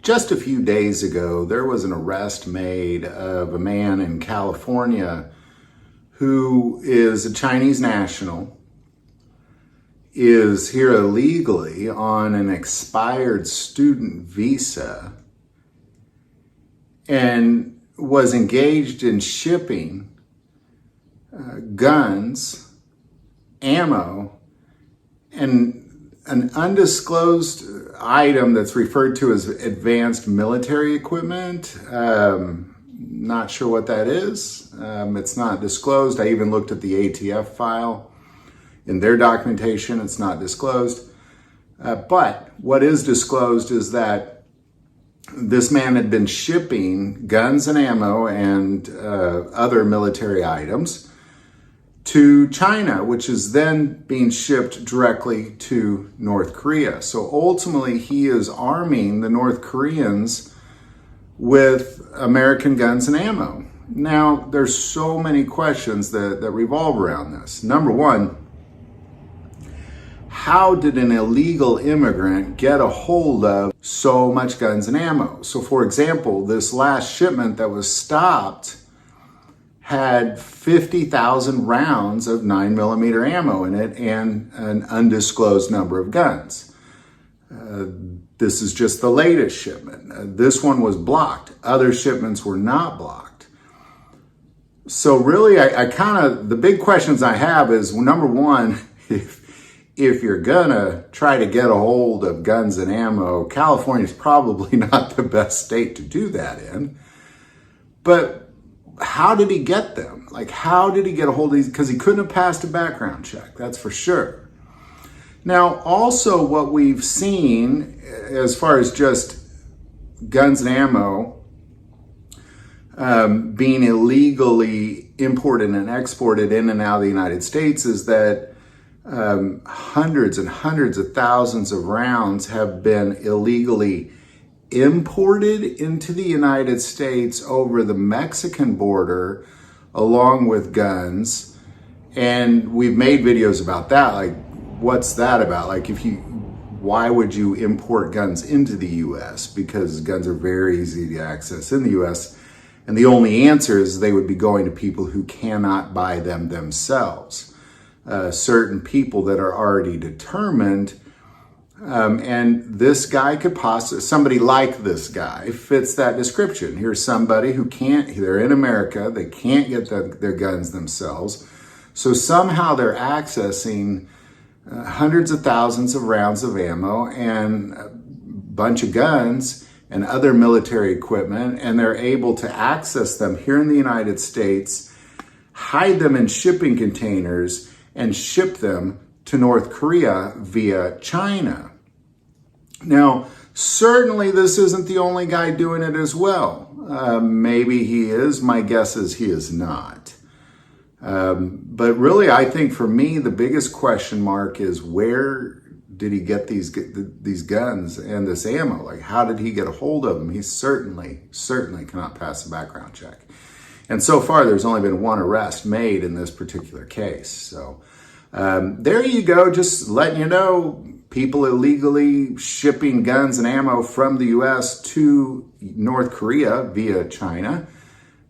Just a few days ago, there was an arrest made of a man in California who is a Chinese national, is here illegally on an expired student visa, and was engaged in shipping guns, ammo, and an undisclosed item that's referred to as advanced military equipment. Not sure what that is. It's not disclosed. I even looked at the ATF file. In their documentation, it's not disclosed. But what is disclosed is that this man had been shipping guns and ammo and other military items to China, which is then being shipped directly to North Korea. So ultimately, he is arming the North Koreans with American guns and ammo. Now, there's so many questions that revolve around this. Number one, how did an illegal immigrant get a hold of so much guns and ammo? So for example, this last shipment that was stopped had 50,000 rounds of 9mm ammo in it and an undisclosed number of guns. This is just the latest shipment. This one was blocked. Other shipments were not blocked. So really, I the big questions I have is, well, number one, if you're gonna try to get a hold of guns and ammo, California's probably not the best state to do that in. But how did he get them? Like, how did he get a hold of these? Because he couldn't have passed a background check, that's for sure. Now, also what we've seen as far as just guns and ammo being illegally imported and exported in and out of the United States is that hundreds and hundreds of thousands of rounds have been illegally imported into the United States over the Mexican border along with guns. And we've made videos about that. Like, what's that about? Like, why would you import guns into the US? Because guns are very easy to access in the US. And the only answer is they would be going to people who cannot buy them themselves. Certain people that are already determined. And this guy could possibly, somebody like this guy fits that description. Here's somebody who they're in America, they can't get their guns themselves. So somehow they're accessing hundreds of thousands of rounds of ammo and a bunch of guns and other military equipment, and they're able to access them here in the United States, hide them in shipping containers, and ship them to North Korea via China. Now, certainly this isn't the only guy doing it as well. Maybe he is. My guess is he is not. But really, I think for me, the biggest question mark is, where did he get these guns and this ammo? Like, how did he get a hold of them? He certainly cannot pass a background check. And so far, there's only been one arrest made in this particular case. So there you go, just letting you know, people illegally shipping guns and ammo from the US to North Korea via China,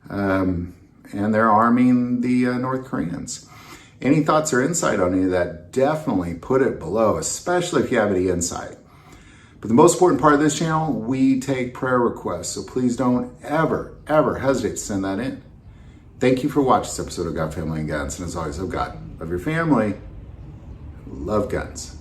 and they're arming the North Koreans. Any thoughts or insight on any of that, definitely put it below, especially if you have any insight. But the most important part of this channel, we take prayer requests, so please don't ever hesitate to send that in. Thank you for watching this episode of God, Family, and Guns. And as always, love God, love your family, love guns.